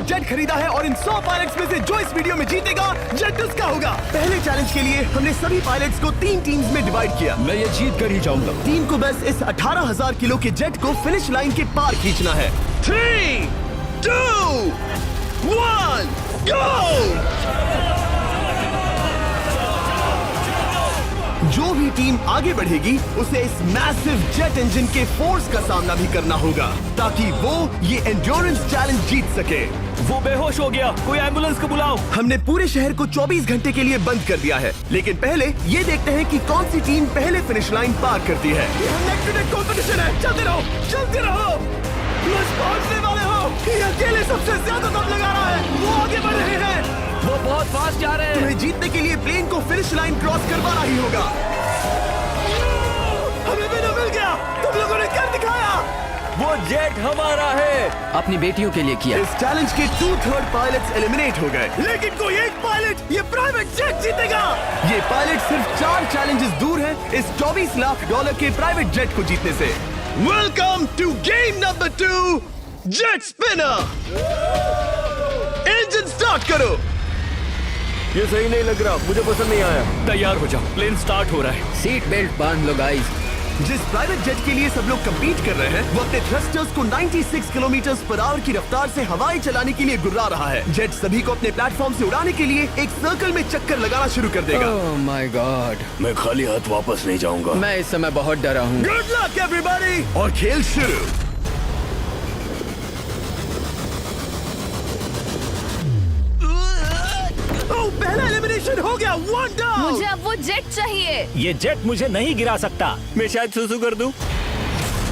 Private jet खरीदा है और इन 100 पायलट्स में से जो इस वीडियो में जीतेगा जेट उसका होगा। पहले चैलेंज के लिए हमने सभी पायलट्स को 3 टीम्स में डिवाइड किया। मैं ये जीत कर ही जाऊंगा। टीम को बस इस 18,000 किलो के जेट को फिनिश लाइन के पार खींचना है। 3, 2, 1, गो! जो भी टीम आगे बढ़ेगी उसे इस मैसिव जेट इंजन के फोर्स का सामना भी करना होगा ताकि वो ये एंड्योरेंस चैलेंज जीत सके। वो बेहोश हो गया, कोई एम्बुलेंस को बुलाओ। हमने पूरे शहर को 24 घंटे के लिए बंद कर दिया है, लेकिन पहले ये देखते हैं कि कौन सी टीम पहले फिनिश लाइन पार करती है। नेक टू नेक कंपटीशन है, चलते रहो, चलते रहो। बस पहुंचने वाले हो। ये अकेले सबसे ज्यादा दम लगा रहा है, वो आगे बढ़ रहे हैं। वो बहुत फास्ट जा रहे हैं। तुम्हें जीतने के लिए प्लेन को फिनिश लाइन क्रॉस करवाना ही होगा। हमें विनर मिल गया, तुम लोगों ने कर दिखाया। वो जेट हमारा है। अपनी बेटियों के लिए किया। इस चैलेंज के 2/3 पायलट्स एलिमिनेट हो गए, लेकिन कोई एक पायलट ये प्राइवेट जेट जीतेगा। ये पायलट सिर्फ 4 चैलेंजेस दूर है इस $24 लाख के प्राइवेट जेट को जीतने से। Welcome to game number 2, jet spinner. Engine start करो। ये सही नहीं लग रहा, मुझे पसंद नहीं आया। तैयार हो जाओ, प्लेन स्टार्ट हो रहा है। सीट बेल्ट बांध लो गाइस। जिस प्राइवेट जेट के लिए सब लोग कम्पीट कर रहे हैं वो अपने थ्रस्टर्स को 96 किलोमीटर/आवर की रफ्तार से हवाएं चलाने के लिए गुर्रा रहा है। जेट सभी को अपने प्लेटफॉर्म से उड़ाने के लिए एक सर्कल में चक्कर लगाना शुरू कर देगा। ओह माय गॉड, मैं खाली हाथ वापस नहीं जाऊंगा। मैं इस समय बहुत डरा हूँ। गुड लक एवरीबॉडी, और खेल शुरू। पहला एलिमिनेशन हो गया, 1 डाउन। मुझे अब वो जेट चाहिए। ये जेट मुझे नहीं गिरा सकता। मैं शायद सुसु कर दूं।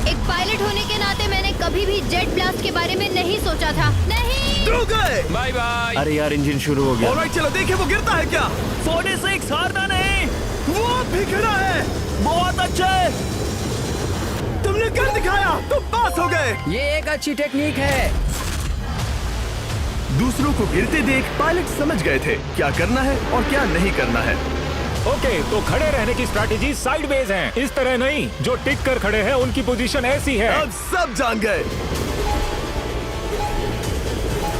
एक पायलट होने के नाते मैंने कभी भी जेट ब्लास्ट के बारे में नहीं सोचा था। नहीं। दो गए। Bye bye. अरे यार, इंजन शुरू हो गया। ऑलराइट, चलो देखें वो गिरता है क्या। 46 हारना नहीं। वो भी गिरा है। बहुत अच्छे। तुमने कर दिखाया, तुम पास हो गए। ये एक अच्छी टेक्निक है। दूसरों को गिरते देख पायलट समझ गए थे क्या करना है और क्या नहीं करना है। ओके, तो खड़े रहने की स्ट्रैटेजी साइडवेज है, इस तरह नहीं। जो टिक कर खड़े हैं उनकी पोजीशन ऐसी है। अब सब जान गए।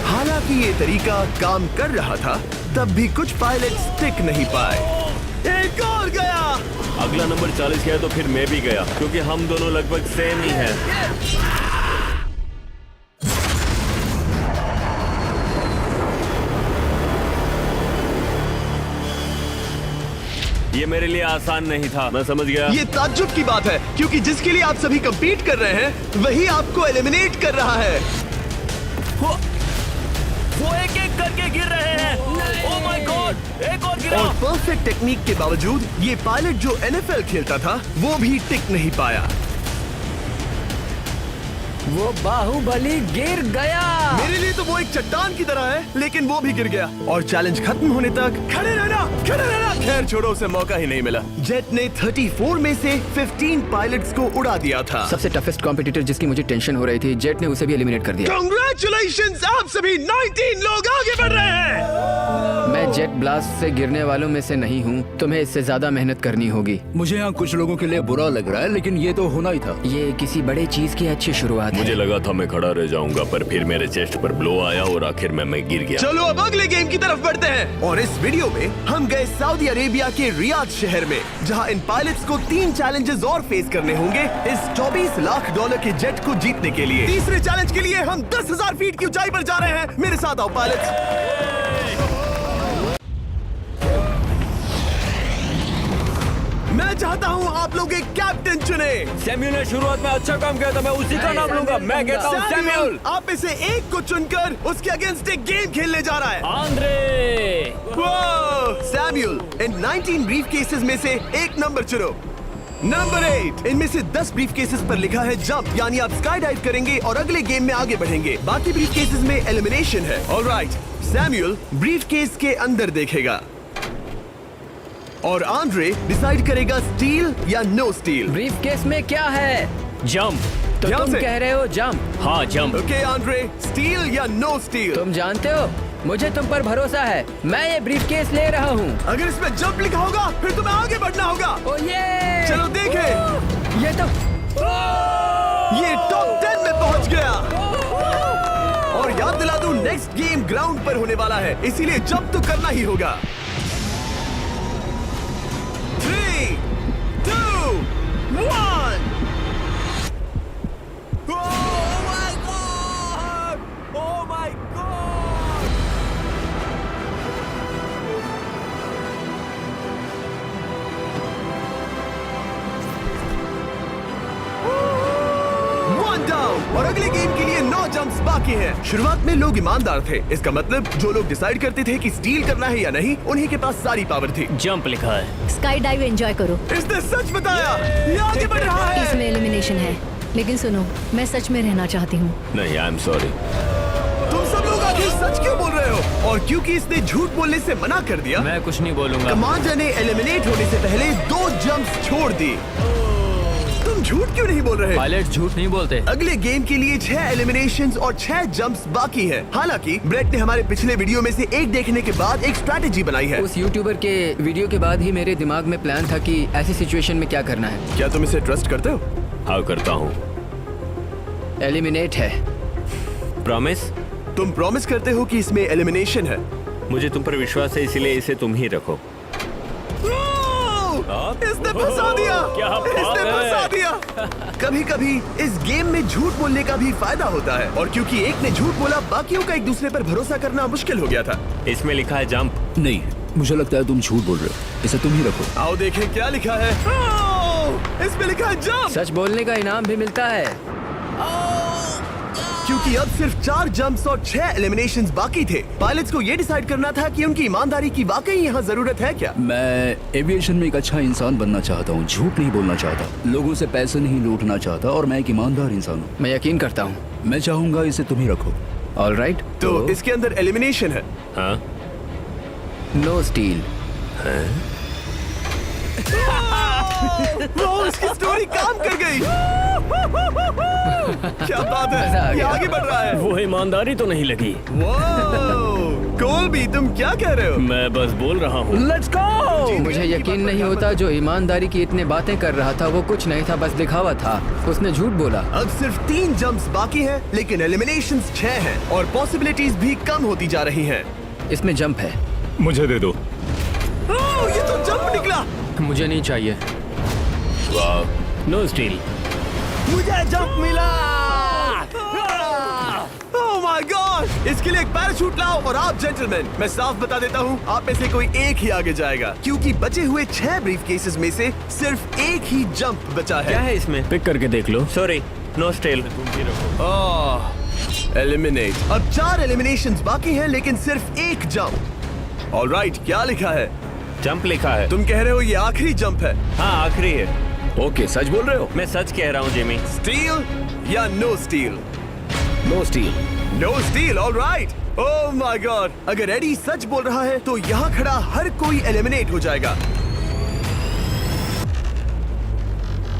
हालांकि ये तरीका काम कर रहा था, तब भी कुछ पायलट टिक नहीं पाए। एक और गया। अगला नंबर 40 है तो फिर मैं भी गया, क्योंकि हम दोनों लगभग सेम ही हैं। ये मेरे लिए आसान नहीं था, मैं समझ गया। ये ताज्जुब की बात है, क्योंकि जिसके लिए आप सभी कंपीट कर रहे हैं वही आपको एलिमिनेट कर रहा है। वो एक एक करके गिर रहे हैं। ओह माय गॉड, एक और गिरा। और परफेक्ट टेक्निक के बावजूद ये पायलट जो NFL खेलता था वो भी टिक नहीं पाया। वो बाहुबली गिर गया। मेरे लिए तो वो एक चट्टान की तरह है, लेकिन वो भी गिर गया। और चैलेंज खत्म होने तक खड़े रहना, खड़े रहना। खैर छोड़ो, उसे मौका ही नहीं मिला। जेट ने 34 में से 15 पायलट्स को उड़ा दिया था। सबसे टफेस्ट कॉम्पिटिटर जिसकी मुझे टेंशन हो रही थी, जेट ने उसे भी एलिमिनेट कर दिया। कांग्रेचुलेशंस, आप सभी 19 लोग आगे बढ़ रहे हैं। मैं जेट ब्लास्ट से गिरने वालों में से नहीं हूँ। तुम्हें इससे ज्यादा मेहनत करनी होगी। मुझे यहाँ कुछ लोगों के लिए बुरा लग रहा है, लेकिन ये तो होना ही था। ये किसी बड़े चीज की अच्छी शुरुआत है। मुझे लगा था मैं खड़ा रह जाऊंगा, पर फिर मेरे चेस्ट पर ब्लो आया और आखिर में मैं गिर गया। चलो अब अगले गेम की तरफ बढ़ते हैं। और इस वीडियो में हम गए सऊदी अरेबिया के रियाद शहर में, जहां इन पायलट्स को 3 चैलेंजेस और फेस करने होंगे इस $24 लाख के जेट को जीतने के लिए। तीसरे चैलेंज के लिए हम 10,000 फीट की ऊंचाई पर जा रहे हैं। मेरे साथ आओ पायलट्स। मैं चाहता हूँ आप लोग एक कैप्टन चुने। सैम्यूल ने शुरुआत में अच्छा काम किया था, मैं उसी का नाम लूंगा। मैं कहता हूँ सैम्यूल। आप में से एक को चुनकर उसके अगेंस्ट एक गेम खेलने जा रहा है। आंद्रे। सैम्यूल, इन 19 ब्रीफ केसेस में से एक नंबर चुनो। नंबर 8। इनमें से 10 ब्रीफ केसेस पर लिखा है जंप, यानी आप स्काई डाइव करेंगे और अगले गेम में आगे बढ़ेंगे। बाकी ब्रीफ केसेस में एलिमिनेशन है। ऑलराइट, सैम्यूल ब्रीफ केस के अंदर देखेगा और आंद्रे डिसाइड करेगा स्टील या नो स्टील। ब्रीफ केस में क्या है? जंप। तो ध्यान तुम से। कह रहे हो जंप? हाँ, जंप। ओके आंद्रे, स्टील या नो स्टील? तुम जानते हो, मुझे तुम पर भरोसा है। मैं ये ब्रीफ केस ले रहा हूँ। अगर इसमें जंप लिखा होगा फिर तुम्हें आगे बढ़ना होगा। ओ ये चलो देखें। ये तो ये टॉप 10 में पहुंच गया। और याद दिला दूं, नेक्स्ट गेम ग्राउंड पर होने वाला है, इसीलिए जंप तो करना ही होगा। 3, 2, 1। और अगले गेम के लिए 9 जंप्स बाकी हैं। शुरुआत में लोग ईमानदार थे, इसका मतलब जो लोग डिसाइड करते थे कि स्टील करना है या नहीं, उन्हीं के पास सारी पावर थी। जंप लिखा है। स्काई डाइव एंजॉय करो। इसने सच बताया, ये आगे बढ़ रहा है। इसमें एलिमिनेशन है, लेकिन सुनो, मैं सच में रहना चाहती हूँ। नहीं, आई एम सॉरी। तुम सब लोग आखिर सच क्यों बोल रहे हो? और क्योंकि इसने झूठ बोलने से मना कर दिया, मैं कुछ नहीं बोलूंगा। कमांडर ने एलिमिनेट होने से पहले 2 जंप्स छोड़ दी। तुम झूठ क्यों नहीं बोल रहे? पायलट झूठ नहीं बोलते। अगले गेम के लिए 6 एलिमिनेशंस और 6 जंप्स बाकी हैं। हालांकि ब्रेट ने हमारे पिछले वीडियो में से एक देखने के बाद एक स्ट्रैटेजी बनाई है। उस यूट्यूबर के वीडियो के बाद ही मेरे दिमाग में प्लान था कि ऐसी सिचुएशन में क्या करना है। क्या तुम इसे ट्रस्ट करते हो? हाँ, करता हूँ। एलिमिनेट है। प्रॉमिस? तुम प्रॉमिस करते हो कि इसमें एलिमिनेशन है? मुझे तुम पर विश्वास है, इसलिए इसे तुम ही रखो। इसने फंसा दिया। क्या बात इसने है? फंसा दिया। कभी-कभी इस गेम में झूठ बोलने का भी फायदा होता है, और क्योंकि एक ने झूठ बोला, बाकियों का एक दूसरे पर भरोसा करना मुश्किल हो गया था। इसमें लिखा है जंप। नहीं, मुझे लगता है तुम झूठ बोल रहे हो। इसे तुम ही रखो। आओ देखें क्या लिखा है। इसमें लिखा है जंप। सच बोलने का इनाम भी मिलता है। क्योंकि अब सिर्फ 4 जंप्स और 6 एलिमिनेशंस बाकी थे, पायलट्स को ये डिसाइड करना था कि उनकी ईमानदारी की वाकई यहाँ जरूरत है क्या। मैं एविएशन में एक अच्छा इंसान बनना चाहता हूँ, झूठ नहीं बोलना चाहता, लोगों से पैसे नहीं लूटना चाहता, और मैं एक ईमानदार इंसान हूँ। मैं यकीन करता हूँ। मैं चाहूंगा इसे तुम ही रखो। All right. तो इसके अंदर एलिमिनेशन है। हाँ। No steal. वो उसकी स्टोरी काम कर गई। क्या बात मजा आ है, ये गया। आगे बढ़ रहा है। वो ईमानदारी तो नहीं लगी। कोलबी, तुम क्या कह रहे हो? मैं बस बोल रहा हूँ। Let's go. मुझे यकीन नहीं होता जो ईमानदारी की इतने बातें कर रहा था वो कुछ नहीं था, बस दिखावा था। उसने झूठ बोला। अब सिर्फ 3 जंप्स बाकी हैं, लेकिन एलिमिनेशंस 6 हैं और पॉसिबिलिटीज भी कम होती जा रही हैं। इसमें जंप है। मुझे दे दो। ये तो जंप निकला। मुझे नहीं चाहिए। No steel. मुझे जंप मिला। ओह माय गॉड! इसके लिए एक पैराशूट लाओ। और आप जेंटलमैन, मैं साफ बता देता हूँ, आप में से कोई एक ही आगे जाएगा, क्योंकि बचे हुए 6 ब्रीफकेसेस में से सिर्फ एक ही जंप बचा है। क्या है इसमें? पिक करके देख लो। Sorry, no steal. एलिमिनेट। अब 4 एलिमिनेशंस बाकी हैं, लेकिन सिर्फ एक जंप। ऑलराइट, क्या लिखा है? जंप लिखा है। तुम कह रहे हो ये आखिरी जंप है? हाँ, आखिरी है। ओके, सच बोल रहे हो? मैं सच कह रहा हूँ जिमी। स्टील या no steal? No steal. No steal. All right. Oh my god! अगर एडी सच बोल रहा है तो यहाँ खड़ा हर कोई एलिमिनेट हो जाएगा।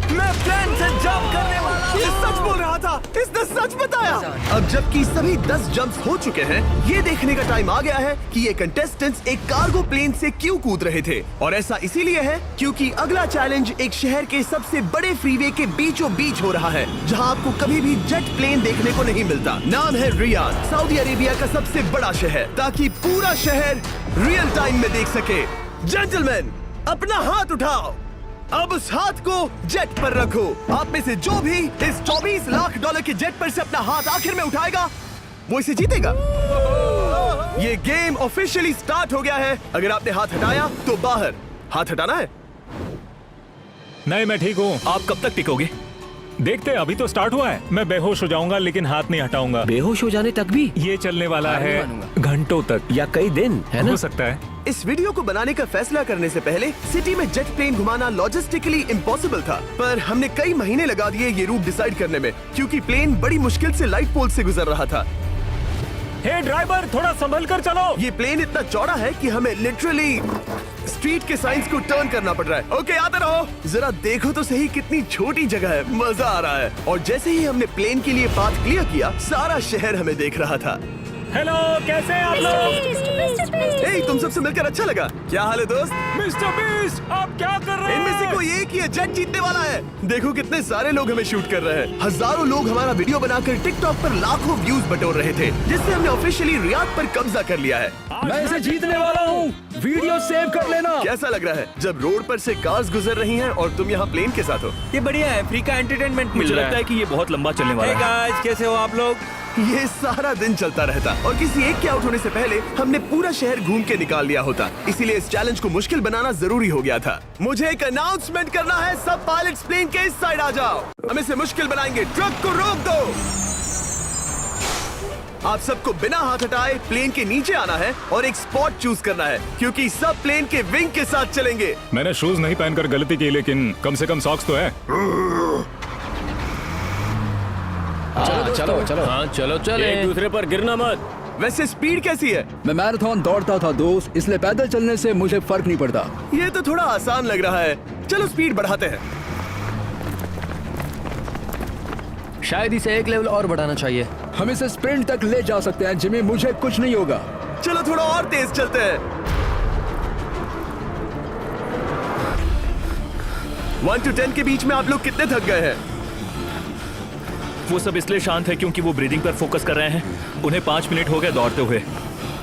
मैं प्लान से जंप करने वाला हूँ। ये सच बोल रहा था, इसने सच बताया। अब जबकि सभी 10 जंप्स हो चुके हैं, ये देखने का टाइम आ गया है कि ये कंटेस्टेंट्स एक कार्गो प्लेन से क्यों कूद रहे थे। और ऐसा इसीलिए है क्योंकि अगला चैलेंज एक शहर के सबसे बड़े फ्रीवे के बीचों बीच हो रहा है, जहाँ आपको कभी भी जेट प्लेन देखने को नहीं मिलता। नाम है रियाद, सऊदी अरेबिया का सबसे बड़ा शहर, ताकि पूरा शहर रियल टाइम में देख सके। जेंटलमैन, अपना हाथ उठाओ। अब उस हाथ को जेट पर रखो। आप में से जो भी इस 24 लाख डॉलर के जेट पर से अपना हाथ आखिर में उठाएगा, वो इसे जीतेगा। ये गेम ऑफिशियली स्टार्ट हो गया है। अगर आपने हाथ हटाया तो बाहर। हाथ हटाना है। नहीं, मैं ठीक हूँ। आप कब तक टिकोगे? देखते हैं, अभी तो स्टार्ट हुआ है। मैं बेहोश हो जाऊंगा, लेकिन हाथ नहीं हटाऊंगा। बेहोश हो जाने तक भी? ये चलने वाला हार नहीं है मानूंगा। घंटों तक या कई दिन, है ना? हो सकता है। इस वीडियो को बनाने का फैसला करने से पहले सिटी में जेट प्लेन घुमाना लॉजिस्टिकली इम्पॉसिबल था, पर हमने कई महीने लगा दिए ये रूट डिसाइड करने में, क्योंकि प्लेन बड़ी मुश्किल से लाइट पोल से गुजर रहा था। हे ड्राइवर, थोड़ा संभल कर चलो। ये प्लेन इतना चौड़ा है कि हमें लिटरली स्ट्रीट के साइंस को टर्न करना पड़ रहा है। ओके, आते रहो। जरा देखो तो सही कितनी छोटी जगह है, मजा आ रहा है। और जैसे ही हमने प्लेन के लिए पाथ क्लियर किया, सारा शहर हमें देख रहा था। हेलो, कैसे हैं आप लोग? ए, तुम सबसे मिलकर अच्छा लगा। क्या हाल है दोस्त? मिस्टर बीस्ट, आप क्या कर रहे इनमें से हैं? कोई एक ही जेट जीतने वाला है। देखो कितने सारे लोग हमें शूट कर रहे हैं। हजारों लोग हमारा वीडियो बनाकर टिकटॉक पर लाखों व्यूज बटोर रहे थे, जिससे हमने ऑफिशियली रियाद पर कब्जा कर लिया है। मैं इसे जीतने वाला हूँ। वीडियो सेव कर लेना। कैसा लग रहा है जब रोड पर से कार्स गुजर रही हैं और तुम यहाँ प्लेन के साथ हो? ये बढ़िया है, फ्री का एंटरटेनमेंट मिल रहा है। कि ये बहुत लंबा चलने वाला है। गाइस, कैसे हो आप लोग? ये सारा दिन चलता रहता और किसी एक के आउट होने से पहले हमने पूरा शहर घूम के निकाल लिया होता। इसीलिए इस चैलेंज को मुश्किल बनाना जरूरी हो गया था। मुझे एक अनाउंसमेंट करना है। सब पायलट्स प्लेन के इस साइड आ जाओ। हम इसे मुश्किल बनाएंगे। ट्रक को रोक दो। आप सबको बिना हाथ हटाए प्लेन के नीचे आना है और एक स्पॉट चूज करना है, क्योंकि सब प्लेन के विंग के साथ चलेंगे। मैंने शूज नहीं पहनकर गलती की, लेकिन कम से कम सॉक्स तो है। चलो हाँ चलो चले, एक दूसरे पर गिरना मत। वैसे स्पीड कैसी है? मैं मैराथन दौड़ता था दोस्त, इसलिए पैदल चलने से मुझे फर्क नहीं पड़ता। ये तो थोड़ा आसान लग रहा है। चलो स्पीड बढ़ाते हैं। शायद इसे एक लेवल और बढ़ाना चाहिए। हम इसे स्प्रिंट तक ले जा सकते हैं जिमी, मुझे कुछ नहीं होगा। चलो थोड़ा और तेज चलते हैं। 1 to 10 के बीच में आप लोग कितने थक गए हैं? वो सब इसलिए शांत है क्योंकि वो ब्रीदिंग पर फोकस कर रहे हैं। उन्हें 5 मिनट हो गए दौड़ते हुए।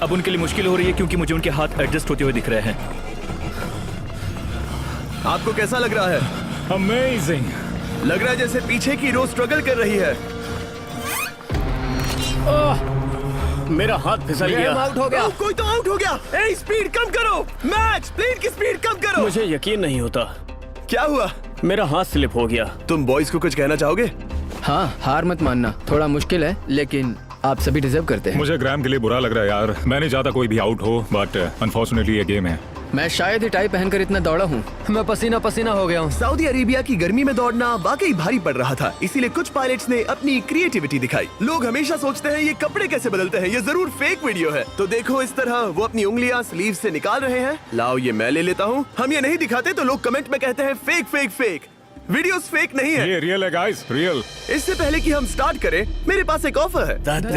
अब उनके लिए मुश्किल हो रही है क्योंकि मुझे उनके हाथ एडजस्ट होते हुए दिख रहे हैं। आपको कैसा लग रहा है? अमेजिंग। लग रहा है जैसे पीछे की रो स्ट्रगल कर रही है। मेरा हाथ फिसल गया। आउट हो गया। कोई तो आउट हो गया। ए, स्पीड कम करो। मैक्स, प्लेन की स्पीड कम करो। मुझे यकीन नहीं होता, क्या हुआ? मेरा हाथ स्लिप हो गया। तुम बॉयज को कुछ कहना चाहोगे? हाँ, हार मत मानना। थोड़ा मुश्किल है, लेकिन आप सभी डिजर्व करते हैं। मुझे ग्राम के लिए बुरा लग रहा है यार। मैं नहीं चाहता कोई भी आउट हो, बट अनफॉर्चुनेटली ये गेम है। मैं शायद ही टाई पहनकर इतना दौड़ा हूँ। मैं पसीना पसीना हो गया हूँ। सऊदी अरेबिया की गर्मी में दौड़ना वाकई भारी पड़ रहा था, इसीलिए कुछ पायलट्स ने अपनी क्रिएटिविटी दिखाई। लोग हमेशा सोचते हैं ये कपड़े कैसे बदलते हैं, ये जरूर फेक वीडियो है। तो देखो इस तरह वो अपनी उंगलियां स्लीव से निकाल रहे हैं। लाओ ये मैं ले लेता हूँ। हम ये नहीं दिखाते तो लोग कमेंट में कहते हैं fake fake fake. Videos fake नहीं है। ये रियल है गाइस, रियल। इससे पहले कि हम स्टार्ट करें, मेरे पास एक ऑफर है।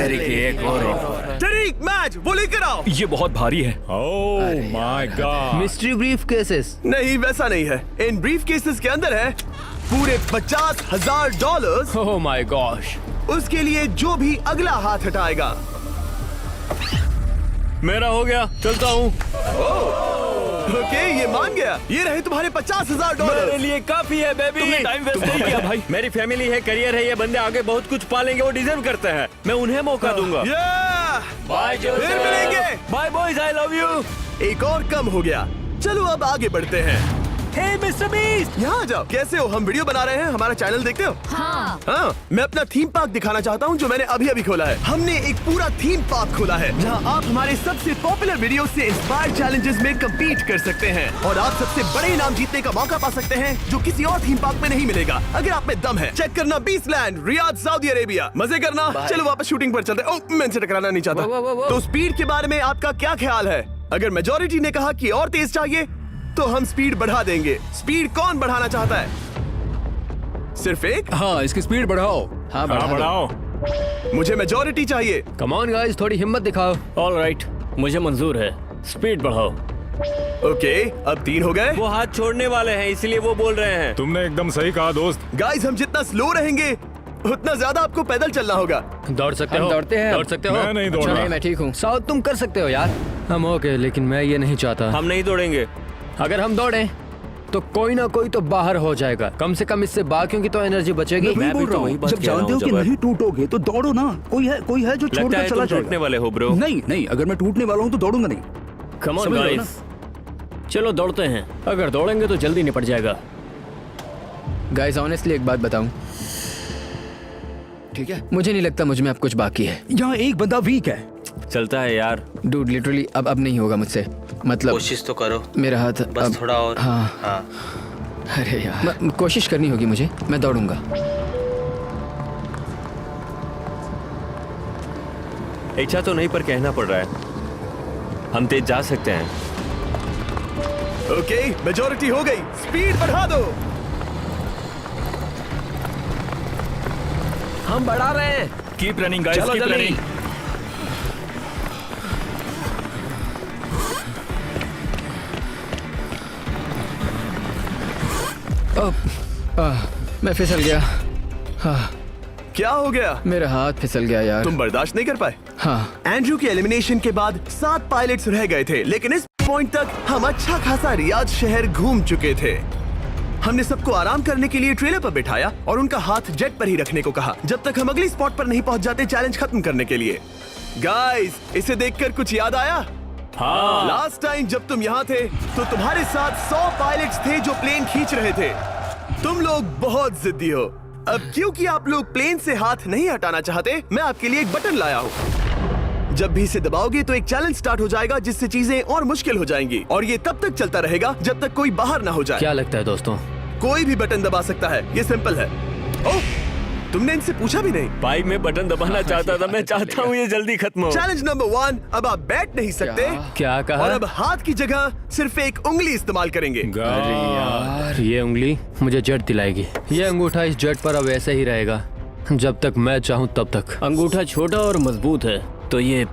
एक और ऑफर। तरीक मैच वो लेकर आओ। ये बहुत भारी है। ओह my God. Mystery brief cases. नहीं वैसा नहीं है। इन ब्रीफ केसेस के अंदर है पूरे $50,000। Oh my gosh. उसके लिए जो भी अगला हाथ हटाएगा। मेरा हो गया, चलता हूँ। ओके, ये मान गया। ये रहे तुम्हारे मेरे $50,000। लिए काफी है बेबी। तुमने टाइम वेस्ट नहीं किया भाई। मेरी फैमिली है, करियर है, ये बंदे आगे बहुत कुछ पालेंगे, वो डिजर्व करते हैं। मैं उन्हें मौका दूंगा। बाय फिर मिलेंगे। Bye boys, I love you. एक और कम हो गया। चलो अब आगे बढ़ते हैं। हे मिस्टर बीस्ट, यहाँ आ जाओ। कैसे हो? हम वीडियो बना रहे हैं। हमारा चैनल देखते हो? हाँ, मैं अपना थीम पार्क दिखाना चाहता हूँ जो मैंने अभी अभी खोला है। हमने एक पूरा थीम पार्क खोला है जहाँ आप हमारे सबसे पॉपुलर वीडियो से इंस्पायर्ड चैलेंजेस में कम्पीट कर सकते हैं और आप सबसे बड़े इनाम जीतने का मौका पा सकते हैं जो किसी और थीम पार्क में नहीं मिलेगा। अगर आप में दम है, चेक करना बीस्टलैंड, रियाद, सऊदी अरेबिया। मजे करना। चलो वापस शूटिंग पर चलते। ओह, मैं इनसे टकराना नहीं चाहता। तो स्पीड के बारे में आपका क्या ख्याल है? अगर मेजोरिटी ने कहा कि और तेज चाहिए तो हम स्पीड बढ़ा देंगे। स्पीड कौन बढ़ाना चाहता है? सिर्फ एक? हाँ, इसकी स्पीड बढ़ाओ। हाँ, बढ़ाओ। मुझे मेजोरिटी चाहिए। कम ऑन गाइस, थोड़ी हिम्मत दिखाओ। ऑल राइट, मुझे मंजूर है। स्पीड बढ़ाओ। ओके, अब 3 हो गए। वो हाथ छोड़ने वाले हैं, इसलिए वो बोल रहे हैं। तुमने एकदम सही कहा दोस्त। गाइस, हम जितना स्लो रहेंगे उतना ज्यादा आपको पैदल चलना होगा। दौड़ सकते हम हो? दौड़ते हैं। दौड़ सकते हो? मैं नहीं दौड़ अच्छा, रहा। नहीं, मैं ठीक हूँ। साउथ तुम कर सकते हो यार। हम ओके, लेकिन मैं ये नहीं चाहता। हम नहीं दौड़ेंगे। अगर हम दौड़े तो कोई ना कोई तो बाहर हो जाएगा। कम से कम इससे बाकियों की तो एनर्जी बचेगी। मैं भी बोल तो रहा वही हूँ, बात जब कह रहा जानते हो हूँ, कि जबर। नहीं टूटोगे तो दौड़ो ना। कोई है जो लगता छोड़कर है चला तुम टूटने जाएगा। वाले हो ब्रो। नहीं, अगर मैं टूटने वाला हूँ तो दौड़ूंगा नहीं। कम ऑन समझ रहे हो गाइस, चलो दौड़ते हैं। अगर दौड़ेंगे तो जल्दी निपट जाएगा। गाइस, ऑनेस्टली एक बात बताऊं, ठीक है? मुझे नहीं लगता मुझ में अब कुछ बाकी है। यहाँ एक बंदा वीक है। चलता है यार। डूड, लिटरली अब नहीं होगा मुझसे। मतलब कोशिश तो करो, मेरा हाथ बस अब, थोड़ा और। हाँ। अरे यार, कोशिश करनी होगी मुझे। मैं दौड़ूंगा। इच्छा तो नहीं पर कहना पड़ रहा है। हम तेज जा सकते हैं। ओके, मेजोरिटी हो गई। स्पीड बढ़ा दो। हम बढ़ा रहे हैं। Keep running guys, keep running. मैं फिसल गया। क्या हो गया? मेरा हाथ फिसल गया यार। तुम बर्दाश्त नहीं कर पाए? हाँ। एंड्रू के एलिमिनेशन के बाद 7 पायलट्स रह गए थे, लेकिन इस पॉइंट तक हम अच्छा खासा रियाद शहर घूम चुके थे। हमने सबको आराम करने के लिए ट्रेलर पर बिठाया और उनका हाथ जेट पर ही रखने को कहा जब तक हम अगली स्पॉट पर नहीं पहुंच जाते चैलेंज खत्म करने के लिए। गाइस, इसे देखकर कुछ याद आया? हाँ। लास्ट टाइम जब तुम यहाँ थे तो तुम्हारे साथ 100 पायलट्स थे जो प्लेन खींच रहे थे। तुम लोग बहुत जिद्दी हो। अब क्योंकि आप लोग प्लेन से हाथ नहीं हटाना चाहते, मैं आपके लिए एक बटन लाया हूँ। जब भी इसे दबाओगे तो एक चैलेंज स्टार्ट हो जाएगा जिससे चीजें और मुश्किल हो जाएंगी और ये तब तक चलता रहेगा जब तक कोई बाहर ना हो जाए। क्या लगता है दोस्तों? कोई भी बटन दबा सकता है, ये सिंपल है। ओह, तुमने इनसे पूछा भी नहीं। भाई मैं बटन दबाना चाहता था, मैं चाहता हूँ ये जल्दी खत्म हो। चैलेंज नंबर 1, अब आप बैठ नहीं सकते। क्या कहा? और अब हाथ की जगह सिर्फ एक उंगली इस्तेमाल करेंगे। अरे यार, ये उंगली मुझे जट दिलाएगी। ये अंगूठा इस जट पर अब ऐसे ही रहेगा जब तक मैं चाहूँ तब तक। अंगूठा छोटा और मजबूत है तो ये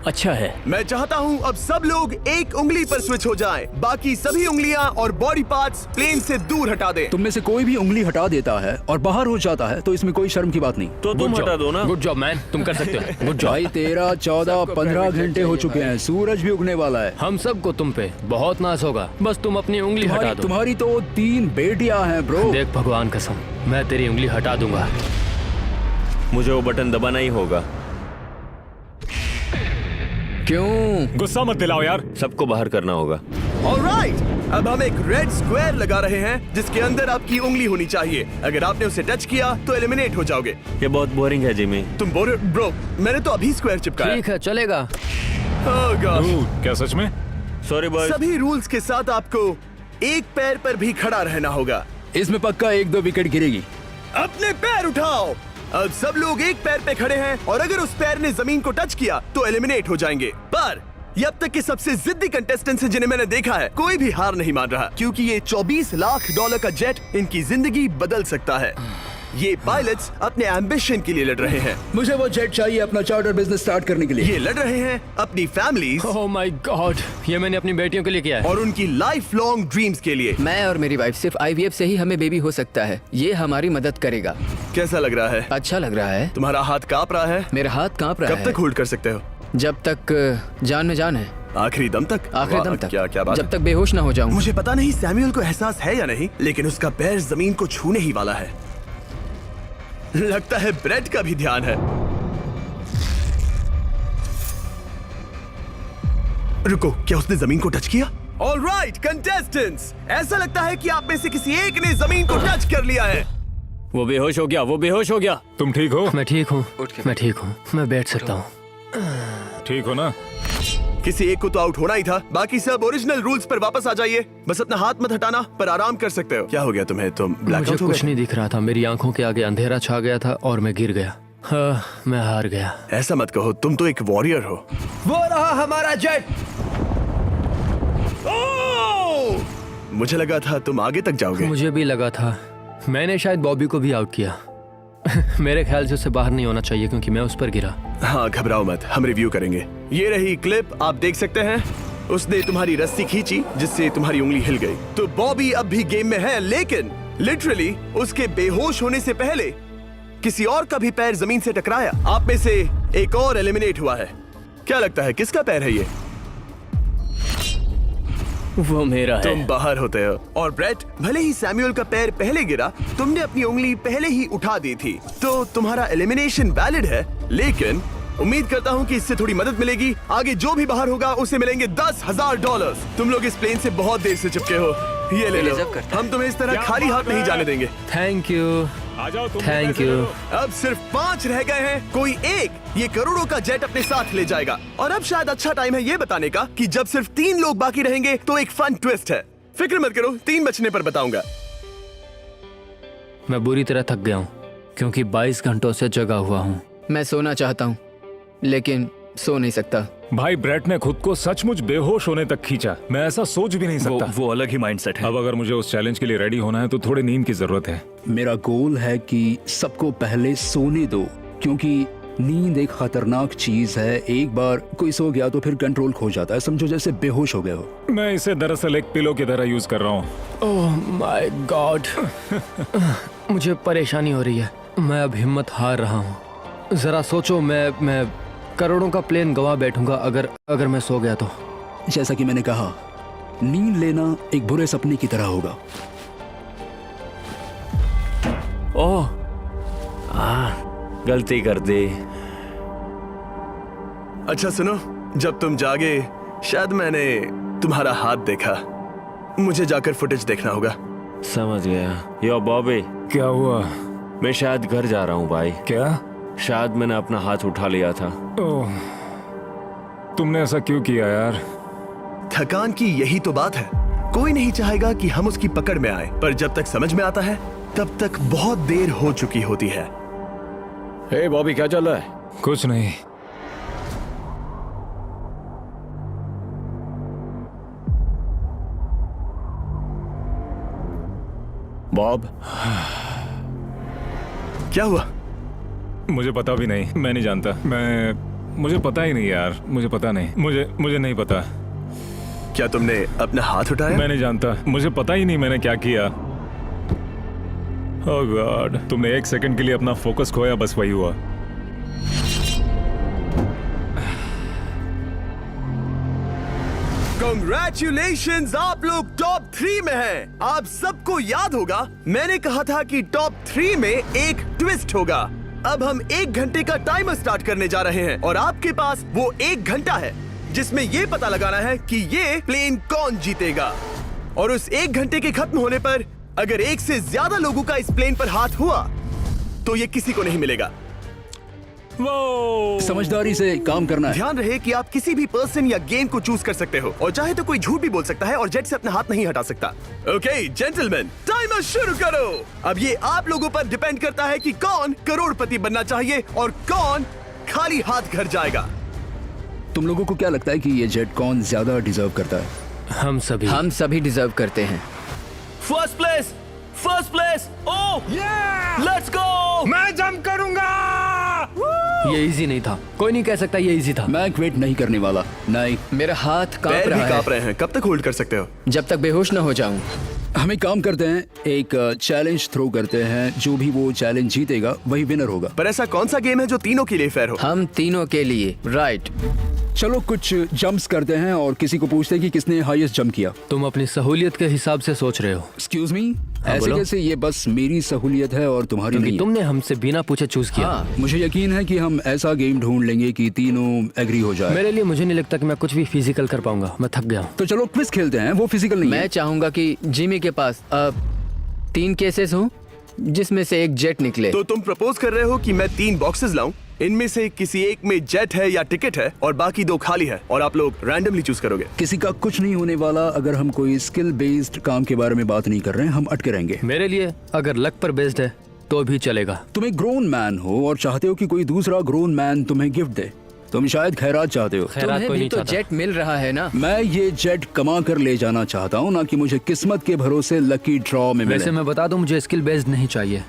अच्छा है। मैं चाहता हूँ अब सब लोग एक उंगली पर स्विच हो जाएं, बाकी सभी उंगलियां और बॉडी पार्ट्स प्लेन से दूर हटा दें। तुम में से कोई भी उंगली हटा देता है और बाहर हो जाता है तो इसमें कोई शर्म की बात नहीं। तो तुम हटा दो ना। गुड जॉब मैन, तुम कर सकते हो। Good job. भाई 13, 14, 15 घंटे हो चुके हैं, सूरज भी उगने वाला है। हम सबको तुम पे बहुत नाज होगा, बस तुम अपनी उंगली हटा दो। तुम्हारी तो 3 बेटियां हैं ब्रो। देख भगवान कसम, मैं तेरी उंगली हटा दूंगा। मुझे वो बटन दबाना ही होगा। क्यों? गुस्सा मत दिलाओ यार। सबको बाहर करना होगा। ऑलराइट, अब हम एक रेड स्क्वायर लगा रहे हैं जिसके अंदर आपकी उंगली होनी चाहिए। अगर आपने उसे टच किया तो एलिमिनेट हो जाओगे। ये बहुत बोरिंग है जिमी। तुम ब्रो, मैंने तो अभी स्क्वायर चिपकाया। ठीक है, चलेगा। Oh gosh। क्या सच में? Sorry boys. सभी रूल्स के साथ आपको एक पैर पर भी खड़ा रहना होगा। इसमें पक्का 1-2 विकेट गिरेगी। अपने पैर उठाओ। अब सब लोग एक पैर पे खड़े हैं और अगर उस पैर ने जमीन को टच किया तो एलिमिनेट हो जाएंगे। पर ये अब तक के सबसे जिद्दी कंटेस्टेंट्स हैं जिन्हें मैंने देखा है। कोई भी हार नहीं मान रहा क्योंकि ये $24 लाख का जेट इनकी जिंदगी बदल सकता है। ये पायलट्स अपने एम्बिशन के लिए लड़ रहे हैं। मुझे वो जेट चाहिए अपना चार्टर बिजनेस स्टार्ट करने के लिए। ये लड़ रहे हैं अपनी फैमिलीज ओह माय गॉड, ये मैंने अपनी बेटियों के लिए किया है। और उनकी लाइफ लॉन्ग ड्रीम्स के लिए। मैं और मेरी वाइफ सिर्फ IVF से ही हमें बेबी हो सकता है। ये हमारी मदद करेगा। कैसा लग रहा है? अच्छा लग रहा है। तुम्हारा हाथ कांप रहा है? मेरा हाथ कांप रहा कब है। तक होल्ड कर सकते हो? जब तक जान में जान है। आखिरी दम तक? आखिरी वाह, दम तक। क्या बात जब है। तक बेहोश ना हो जाऊं। मुझे पता नहीं सैमुअल को एहसास है या नहीं, लेकिन उसका पैर जमीन को छूने ही वाला है। लगता है ब्रेड का भी ध्यान है। रुको, क्या उसने जमीन को टच किया? ऑलराइट कंटेस्टेंट्स, ऐसा लगता है कि आप में से किसी एक ने जमीन को टच कर लिया है। वो बेहोश हो गया, वो बेहोश हो गया। तुम ठीक हो? मैं ठीक हूँ, मैं ठीक हूँ, मैं बैठ सकता हूँ। ठीक हो ना? किसी एक को तो आउट होना ही था। बाकी सब ओरिजिनल रूल्स पर वापस आ जाइए। बस अपना हाथ मत हटाना, पर आराम कर सकते हो। क्या हो गया तुम्हें? तुम मुझे ब्लैकआउट हो कुछ गए? नहीं दिख रहा था, मेरी आंखों के आगे अंधेरा छा गया था और मैं गिर गया। हाँ, मैं हार गया। ऐसा मत कहो, तुम तो एक वॉरियर हो। वो रहा हमारा जेट। मुझे लगा था तुम आगे तक जाओगे। मुझे भी लगा था। मैंने शायद बॉबी को भी आउट किया। मेरे ख्याल से उसे बाहर नहीं होना चाहिए क्योंकि मैं उस पर गिरा। हाँ, घबराओ मत, हम रिव्यू करेंगे। ये रही क्लिप, आप देख सकते हैं। उसने तुम्हारी रस्सी खींची जिससे तुम्हारी उंगली हिल गई। तो बॉबी अब भी गेम में है, लेकिन लिटरली उसके बेहोश होने से पहले किसी और का भी पैर जमीन से टकराया। आप में से एक और एलिमिनेट हुआ है। क्या लगता है किसका पैर है ये? वो मेरा है। तुम बाहर होते हो। और ब्रेट, भले ही सैमुअल का पैर पहले गिरा, तुमने अपनी उंगली पहले ही उठा दी थी, तो तुम्हारा एलिमिनेशन वैलिड है। लेकिन उम्मीद करता हूँ कि इससे थोड़ी मदद मिलेगी। आगे जो भी बाहर होगा उसे मिलेंगे $10,000। तुम लोग इस प्लेन से बहुत देर से चिपके हो। ये ले लो, हम तुम्हें इस तरह खाली हाथ नहीं जाने देंगे। थैंक यू, आ जाओ तुम। Thank you. अब सिर्फ 5 रह गए हैं। कोई एक ये करोड़ों का जेट अपने साथ ले जाएगा। और अब शायद अच्छा टाइम है ये बताने का कि जब सिर्फ 3 लोग बाकी रहेंगे तो एक फन ट्विस्ट है। फिक्र मत करो, 3 बचने पर बताऊंगा। मैं बुरी तरह थक गया हूँ क्योंकि 22 घंटों से जगा हुआ हूँ। मैं सोना चाहता हूँ लेकिन सो नहीं सकता। भाई ब्रेट ने खुद को सचमुच बेहोश होने तक खींचा। मैं ऐसा सोच भी नहीं सकता। वो अलग ही माइंडसेट है। अब अगर मुझे उस चैलेंज के लिए रेडी होना है तो थोड़ी नींद की जरूरत है। मेरा गोल है कि सबको पहले सोने दो, क्योंकि नींद एक खतरनाक चीज है। एक बार कोई सो गया तो फिर कंट्रोल खो जाता है, समझो जैसे बेहोश हो गए हो। मैं इसे दरअसल एक पिलो की तरह यूज कर रहा हूँ। ओह माय गॉड, मुझे परेशानी हो रही है। मैं अब हिम्मत हार रहा हूँ। जरा सोचो, मैं करोड़ों का प्लेन गवा बैठूंगा अगर मैं सो गया तो। जैसा कि मैंने कहा, नींद लेना एक बुरे सपने की तरह होगा। ओह, गलती कर दी। अच्छा सुनो, जब तुम जागे शायद मैंने तुम्हारा हाथ देखा। मुझे जाकर फुटेज देखना होगा। समझ गया। यो बॉबी, क्या हुआ? मैं शायद घर जा रहा हूँ भाई। क्या? शायद मैंने अपना हाथ उठा लिया था। ओह, तुमने ऐसा क्यों किया यार? थकान की यही तो बात है। कोई नहीं चाहेगा कि हम उसकी पकड़ में आए, पर जब तक समझ में आता है तब तक बहुत देर हो चुकी होती है। हे बॉबी, क्या चल रहा है? कुछ नहीं। बॉब, क्या हुआ? मुझे पता भी नहीं, मैं नहीं जानता। मुझे पता ही नहीं यार, मुझे पता नहीं। मुझे नहीं पता। क्या तुमने अपना हाथ उठाया? मैं नहीं जानता, मुझे पता ही नहीं मैंने क्या किया। ओह गॉड, तुमने एक सेकंड के लिए अपना फोकस खोया, बस वही हुआ। Congratulations, आप लोग टॉप 3 में हैं। आप सबको याद होगा मैंने कहा था कि टॉप 3 में एक ट्विस्ट होगा। अब हम 1 घंटे का टाइमर स्टार्ट करने जा रहे हैं और आपके पास वो 1 घंटा है जिसमें ये पता लगाना है कि ये प्लेन कौन जीतेगा। और उस 1 घंटे के खत्म होने पर अगर एक से ज्यादा लोगों का इस प्लेन पर हाथ हुआ तो ये किसी को नहीं मिलेगा। समझदारी से काम करना है। ध्यान रहे कि आप किसी भी पर्सन या गेम को चूज कर सकते हो और चाहे तो कोई झूठ भी बोल सकता है और जेट से अपना हाथ नहीं हटा सकता। ओके जेंटलमैन, टाइमर शुरू करो। अब ये आप लोगों पर डिपेंड करता है कि कौन करोड़पति बनना चाहिए और कौन खाली हाथ घर जाएगा। तुम लोगों को क्या लगता है कि ये जेट कौन ज्यादा डिजर्व करता है? हम सभी डिजर्व करते हैं। First place. Oh, let's go. मैं जंप करूंगा। ये इजी नहीं था, कोई नहीं कह सकता ये इजी था। मैं क्विट नहीं करने वाला। नहीं, मेरा हाथ कांप पैर रहा भी है कांप रहे हैं। कब तक होल्ड कर सकते हो? जब तक बेहोश न हो जाऊं। हम एक काम करते हैं, एक चैलेंज थ्रो करते हैं। जो भी वो चैलेंज जीतेगा वही विनर होगा। पर ऐसा कौन सा गेम है जो तीनों के लिए फेयर हो? हम तीनों के लिए, राइट। चलो कुछ जंप्स करते हैं और किसी को पूछते हैं कि किसने हाईएस्ट जंप किया। तुम अपनी सहूलियत के हिसाब से सोच रहे हो। एक्सक्यूज मी, ऐसे बोलो। कैसे? ये बस मेरी सहूलियत है और तुम्हारी क्योंकि नहीं है। तुमने हमसे बिना पूछे चूज किया। हाँ, मुझे यकीन है कि हम ऐसा गेम ढूंढ लेंगे कि तीनों एग्री हो जाए। मेरे लिए मुझे नहीं लगता कि मैं कुछ भी फिजिकल कर पाऊंगा। मैं थक गया हूँ। तो चलो क्विज खेलते हैं। वो फिजिकल नहीं मैं है। चाहूंगा कि जिमी के पास 3 केसेस हों जिसमें से एक जेट निकले। तो तुम प्रपोज कर रहे हो कि मैं 3 बॉक्सेस लाऊं, इनमें से किसी एक में जेट है या टिकट है और बाकी 2 खाली है और आप लोग रैंडमली चूज करोगे। किसी का कुछ नहीं होने वाला। अगर हम कोई स्किल बेस्ड काम के बारे में बात नहीं कर रहे हैं, हम अटके रहेंगे। मेरे लिए अगर लक पर बेस्ड है तो भी चलेगा। तुम एक ग्रोन मैन हो और चाहते हो कि कोई दूसरा ग्रोन मैन तुम्हें गिफ्ट दे। तुम शायद खैरात चाहते हो। खैरात तुम्हें कोई भी नहीं तो चाहता। जेट मिल रहा है ना। मैं ये जेट कमा कर ले जाना चाहता हूँ, ना कि मुझे किस्मत के भरोसे लकी ड्रॉ में मिले। वैसे मैं बता दूं, मुझे स्किल बेस्ड नहीं चाहिए।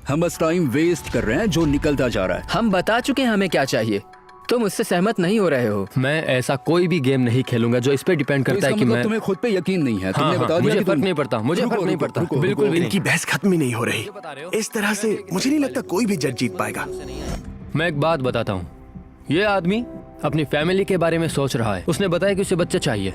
हम बस टाइम वेस्ट कर रहे हैं जो निकलता जा रहा है। हम बता चुके हैं हमें क्या चाहिए। तुम उससे सहमत नहीं हो रहे हो। मैं ऐसा कोई भी गेम नहीं खेलूंगा जो इस पे डिपेंड तो करता इसका है कि मतलब मैं तुम्हें खुद पे यकीन नहीं है। तुमने बता दिया मुझे कि फर्क तुम- नहीं पड़ता। मुझे रुको, फर्क नहीं रुको, पड़ता। रुको, बिल्कुल रुको। भी नहीं। इनकी बहस खत्म ही नहीं हो रही। इस तरह से मुझे नहीं लगता कोई भी जेट जीत पाएगा। मैं एक बात बताता हूँ। ये आदमी अपनी फैमिली के बारे में सोच रहा है। उसने बताया कि उसे बच्चा चाहिए।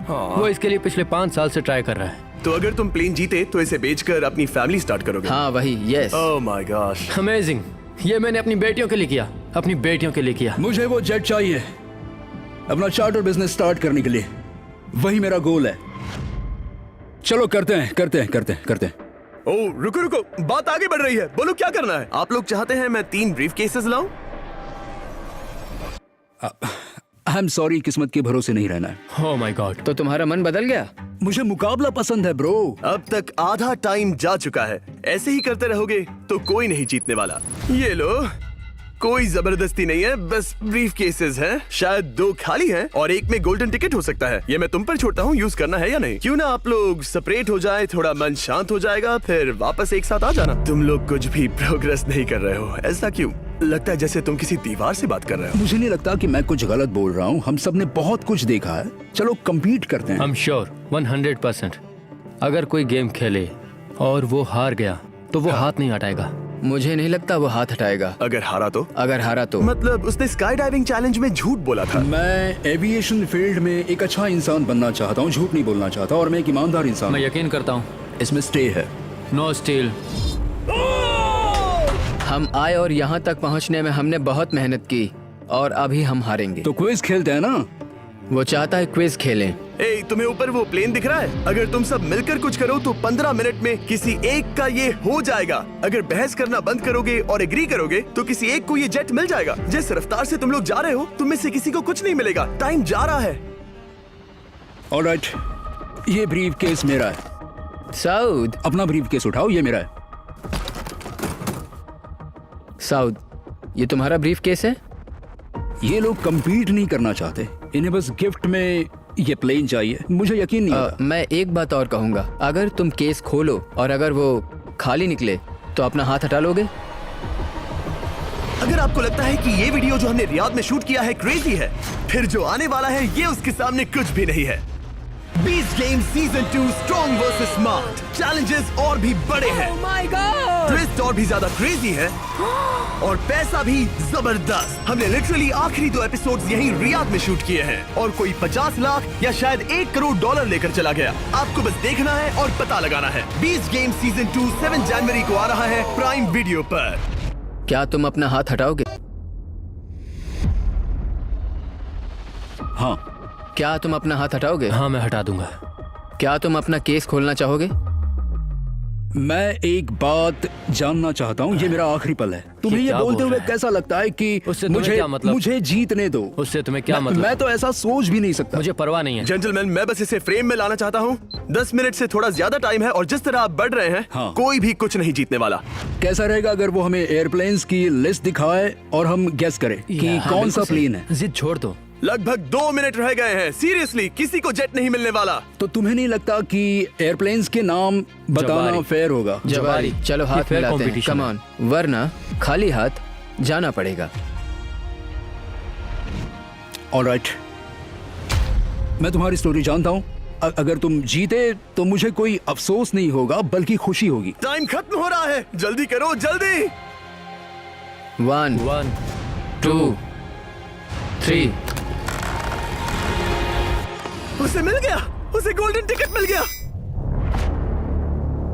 वो इसके लिए पिछले 5 साल से ट्राई कर रहा है। तो अगर तुम प्लेन जीते तो इसे बेचकर अपनी फैमिली स्टार्ट करोगे? हाँ वही, yes. Oh my gosh, amazing. ये मैंने अपनी बेटियों के लिए किया। अपनी बेटियों के लिए किया। मुझे वो जेट चाहिए अपना चार्टर बिजनेस स्टार्ट करने के लिए। वही मेरा गोल है। चलो करते हैं। ओह रुको, बात आगे बढ़ रही है। बोलो क्या करना है? आप लोग चाहते हैं मैं 3 ब्रीफ केसेस लाऊं? आई एम सॉरी, किस्मत के भरोसे नहीं रहना है। ओह माय गॉड। तो तुम्हारा मन बदल गया? मुझे मुकाबला पसंद है ब्रो। अब तक आधा टाइम जा चुका है। ऐसे ही करते रहोगे तो कोई नहीं जीतने वाला। ये लो, कोई जबरदस्ती नहीं है, बस ब्रीफ केसेस हैं। शायद 2 खाली हैं और एक में गोल्डन टिकट हो सकता है। ये मैं तुम पर छोड़ता हूँ, यूज करना है या नहीं। क्यों ना आप लोग सेपरेट हो जाए, थोड़ा मन शांत हो जाएगा, फिर वापस एक साथ आ जाना। तुम लोग कुछ भी प्रोग्रेस नहीं कर रहे हो, ऐसा क्यों? लगता है जैसे तुम किसी दीवार से बात कर रहे हो। मुझे नहीं लगता कि मैं कुछ गलत बोल रहा हूँ। हम सब ने बहुत कुछ देखा है। चलो कम्पीट करते हैं। I am sure 100%। अगर कोई गेम खेले और वो हार गया तो वो हाथ नहीं हटाएगा। मुझे नहीं लगता वो हाथ हटाएगा। अगर हारा तो? अगर हारा तो मतलब उसने स्काई डाइविंग चैलेंज में झूठ बोला था। मैं एविएशन फील्ड में एक अच्छा इंसान बनना चाहता हूँ, झूठ नहीं बोलना चाहता, और मैं एक ईमानदार इंसान मैं हूँ। यकीन करता हूँ। इसमें स्टे है। No steal. हम आए और यहाँ तक पहुँचने में हमने बहुत मेहनत की और अभी हम हारेंगे। तो क्विज खेलते हैं ना? वो चाहता है क्विज खेलें। ए, तुम्हें ऊपर वो प्लेन दिख रहा है? अगर तुम सब मिलकर कुछ करो तो 15 मिनट में किसी एक का ये हो जाएगा। अगर बहस करना बंद करोगे और एग्री करोगे तो किसी एक को ये जेट मिल जाएगा। जिस रफ्तार से तुम लोग जा रहे हो, तुम में से किसी को कुछ नहीं मिलेगा। टाइम जा रहा है। ऑलराइट, ये ब्रीफ केस मेरा है। साउद, अपना ब्रीफ केस उठाओ, ये मेरा है। साउद, ये तुम्हारा ब्रीफ केस है? ये लोग compete नहीं करना चाहते, इन्हें बस गिफ्ट में ये प्लेन चाहिए। मुझे यकीन नहीं होता। मैं एक बात और कहूँगा, अगर तुम केस खोलो और अगर वो खाली निकले तो अपना हाथ हटा लोगे? अगर आपको लगता है कि ये वीडियो जो हमने रियाद में शूट किया है क्रेजी है, फिर जो आने वाला है ये उसके सामने कुछ भी नहीं है। Beast game season 2 strong versus smart. Challenges और भी बड़े हैं। ट्विस्ट और भी ज्यादा क्रेजी है और पैसा भी जबरदस्त। हमने लिटरली आखिरी 2 एपिसोड्स यहीं रियाद में शूट किए हैं और कोई 50 लाख या शायद $1 करोड़ लेकर चला गया। आपको बस देखना है और पता लगाना है। बीस्ट गेम सीजन 2 7 जनवरी को आ रहा है प्राइम वीडियो पर। क्या तुम अपना हाथ हटाओगे? हाँ। क्या तुम अपना हाथ हटाओगे? हाँ, मैं हटा दूंगा। क्या तुम अपना केस खोलना चाहोगे? मैं एक बात जानना चाहता हूँ, ये मेरा आखिरी पल है। तुम्हें ये क्या बोलते बोल हुए रहा है? कैसा लगता है कि उससे तुम्हें क्या मतलब? मुझे जीतने दो? उससे तुम्हें क्या मैं- मतलब? मैं तो ऐसा सोच भी नहीं सकता। मुझे परवाह नहीं है। जेंटलमैन, मैं बस इसे फ्रेम में लाना चाहता हूँ। 10 मिनट से थोड़ा ज्यादा टाइम है और जिस तरह आप बढ़ रहे हैं, हाँ। कोई भी कुछ नहीं जीतने वाला। कैसा रहेगा अगर वो हमें एयरप्लेन्स की लिस्ट दिखाए और हम गेस करें कि हाँ, कौन सा बिल्कुल सही। प्लेन है? जिद छोड़ दो। लगभग 2 मिनट रह गए हैं। सीरियसली, किसी को जेट नहीं मिलने वाला। तो तुम्हें नहीं लगता कि एयरप्लेन्स के नाम बताना जवारी। फेयर होगा? जवारी, चलो ये हाथ fair मिलाते हैं। competition कम है। ऑन, वरना खाली हाथ जाना पड़ेगा। ऑलराइट, मैं तुम्हारी स्टोरी जानता हूँ। अगर तुम जीते तो मुझे कोई अफसोस नहीं होगा बल्कि खुशी होगी। टाइम खत्म हो रहा है, जल्दी करो, जल्दी। 1 1 2 3 उसे मिल गया, उसे गोल्डन टिकट मिल गया।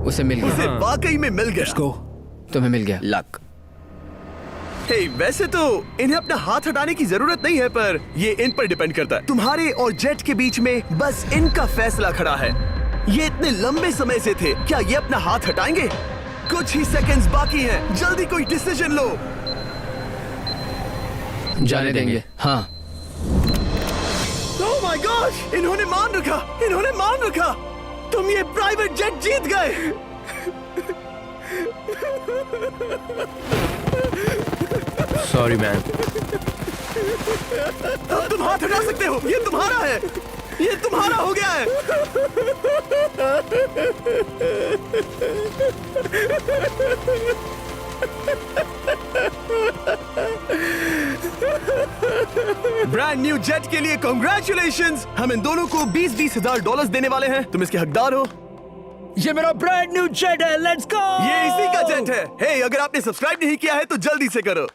उसे मिल उसे गया। वाकई में मिल गया। को तुम्हें मिल गया। लक। हे, वैसे तो इन्हें अपना हाथ हटाने की जरूरत नहीं है, पर ये इन पर डिपेंड करता है। तुम्हारे और जेट के बीच में बस इनका फैसला खड़ा है। ये इतने लंबे समय से थे, क्या ये अपना हाथ हटाएंगे? कुछ ही सेकंड्स बाकी हैं, जल्दी कोई डिसीजन लो। जाने देंगे। हाँ। ओह माय गॉड, इन्होंने मान रखा, इन्होंने मान रखा। तुम ये प्राइवेट जेट जीत गए। Sorry man. अब तुम हाथ हटा सकते हो, ये तुम्हारा है, ये तुम्हारा हो गया है। ब्रांड न्यू जेट के लिए कांग्रेचुलेशंस। हम इन दोनों को $20,000 $20,000 देने वाले हैं। तुम इसके हकदार हो। ये मेरा ब्रांड न्यू जेट है, लेट्स गो। ये इसी का जेट है। हे, अगर आपने सब्सक्राइब नहीं किया है तो जल्दी से करो।